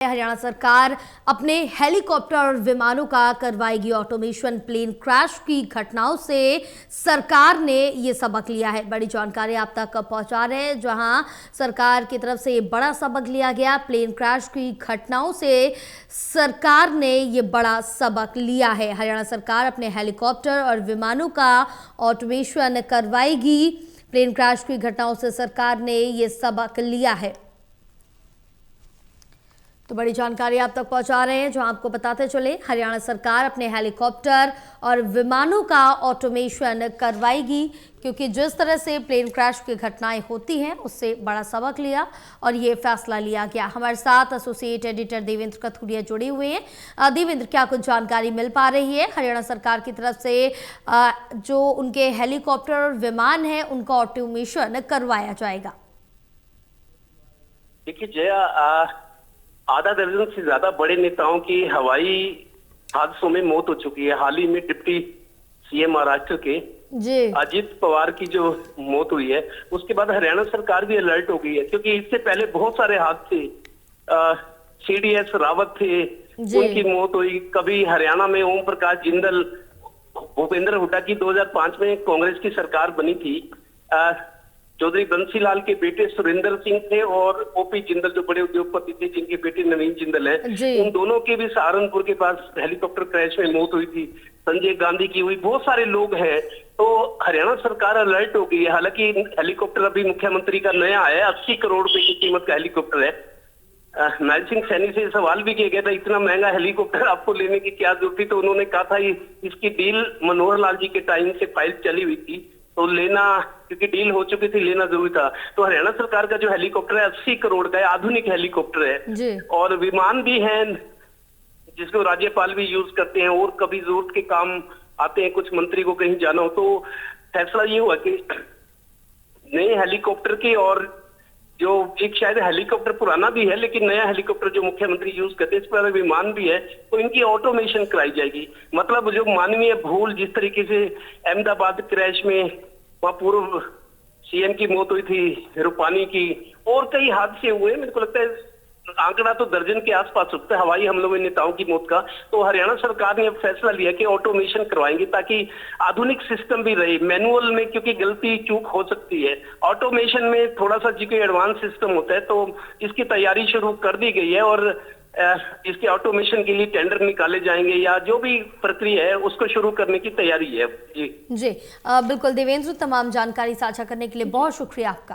हरियाणा सरकार अपने हेलीकॉप्टर और विमानों का करवाएगी ऑटोमेशन। प्लेन क्रैश की घटनाओं से सरकार ने ये सबक लिया है। बड़ी जानकारी आप तक पहुंचा रहे हैं, जहां सरकार की तरफ से ये बड़ा सबक लिया गया। प्लेन क्रैश की घटनाओं से सरकार ने ये बड़ा सबक लिया है। हरियाणा सरकार अपने हेलीकॉप्टर और विमानों का ऑटोमेशन करवाएगी। प्लेन क्रैश की घटनाओं से सरकार ने ये सबक लिया है। तो बड़ी जानकारी आप तक पहुंचा रहे हैं, जो आपको बताते चले, हरियाणा सरकार अपने हेलीकॉप्टर और विमानों का ऑटोमेशन करवाएगी, क्योंकि जिस तरह से प्लेन क्रैश की घटनाएं होती हैं उससे बड़ा सबक लिया और ये फैसला लिया गया। हमारे साथ एसोसिएट एडिटर देवेंद्र कथुरिया जुड़े हुए हैं। देवेंद्र, क्या कुछ जानकारी मिल पा रही है हरियाणा सरकार की तरफ से? जो उनके हेलीकॉप्टर और विमान है उनका ऑटोमेशन करवाया जाएगा। देखिए जया, आधा दर्जन से ज्यादा बड़े नेताओं की हवाई हादसों में मौत हो चुकी है। हाल ही में डिप्टी सीएम महाराष्ट्र के अजित पवार की जो मौत हुई है, उसके बाद हरियाणा सरकार भी अलर्ट हो गई है, क्योंकि इससे पहले बहुत सारे हादसे, सीडीएस रावत थे, उनकी मौत हुई। कभी हरियाणा में ओम प्रकाश जिंदल, भूपेंद्र हुड्डा की 2005 में कांग्रेस की सरकार बनी थी। चौधरी बंसीलाल के बेटे सुरेंद्र सिंह थे और ओपी जिंदल जो बड़े उद्योगपति थे, जिनके बेटे नवीन जिंदल है, उन दोनों की भी सहारनपुर के पास हेलीकॉप्टर क्रैश में मौत हुई थी। संजय गांधी की हुई, बहुत सारे लोग हैं। तो हरियाणा सरकार अलर्ट हो गई है। हालांकि हेलीकॉप्टर अभी मुख्यमंत्री का नया है, 80 करोड़ रुपए की कीमत का हेलीकॉप्टर है। नाइल सिंह सैनी से सवाल भी किया गया था, इतना महंगा हेलीकॉप्टर आपको लेने की क्या जरूरत थी? तो उन्होंने कहा था इसकी डील मनोहर लाल जी के टाइम से फाइल चली हुई थी, तो लेना, क्योंकि डील हो चुकी थी, लेना जरूरी था। तो हरियाणा सरकार का जो हेलीकॉप्टर है 80 करोड़ का है, आधुनिक हेलीकॉप्टर है। और विमान भी हैं जिसको राज्यपाल भी यूज करते हैं, और कभी जरूरत के काम आते हैं, कुछ मंत्री को कहीं जाना हो। तो फैसला ये हुआ कि नए हेलीकॉप्टर के, और जो एक शायद हेलीकॉप्टर पुराना भी है, लेकिन नया हेलीकॉप्टर जो मुख्यमंत्री यूज करते हैं, इस पर विमान भी है, तो इनकी ऑटोमेशन कराई जाएगी। मतलब जो मानवीय भूल, जिस तरीके से अहमदाबाद क्रैश में वहां पूर्व सीएम की मौत हुई थी, रूपानी की, और कई हादसे हुए, मेरे को लगता है आंकड़ा तो दर्जन के आसपास उठता है हवाई हमलों में नेताओं की मौत का। तो हरियाणा सरकार ने अब फैसला लिया कि ऑटोमेशन करवाएंगे, ताकि आधुनिक सिस्टम भी रहे। मैनुअल में क्योंकि गलती चूक हो सकती है, ऑटोमेशन में थोड़ा सा जी एडवांस सिस्टम होता है। तो इसकी तैयारी शुरू कर दी गई है, और इसके ऑटोमेशन के लिए टेंडर निकाले जाएंगे, या जो भी प्रक्रिया है उसको शुरू करने की तैयारी है। जी बिल्कुल देवेंद्र, तमाम जानकारी साझा करने के लिए बहुत शुक्रिया आपका।